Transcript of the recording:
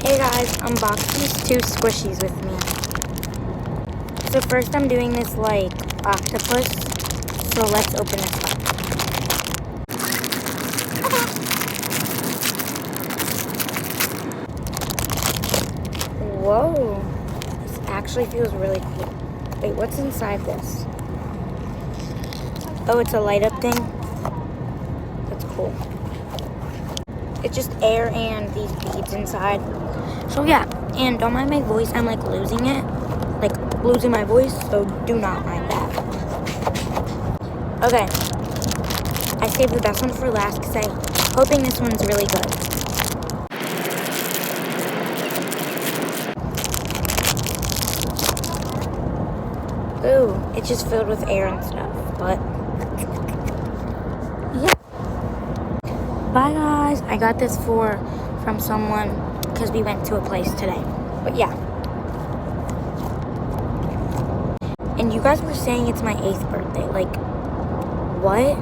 Hey guys, unbox these two squishies with me. So first I'm doing this like octopus. So let's open this up. Whoa, this actually feels really cool. Wait, what's inside this? Oh, it's a light up thing. That's cool. It's just air and these beads inside. So yeah, and don't mind my voice. I'm like losing it. Like losing my voice, so do not mind that. Okay. I saved the best one for last because I'm hoping this one's really good. Ooh, it's just filled with air and stuff, but yeah. Bye guys. I got this from someone because we went to a place today. But yeah. And you guys were saying it's my 8th birthday. Like, what?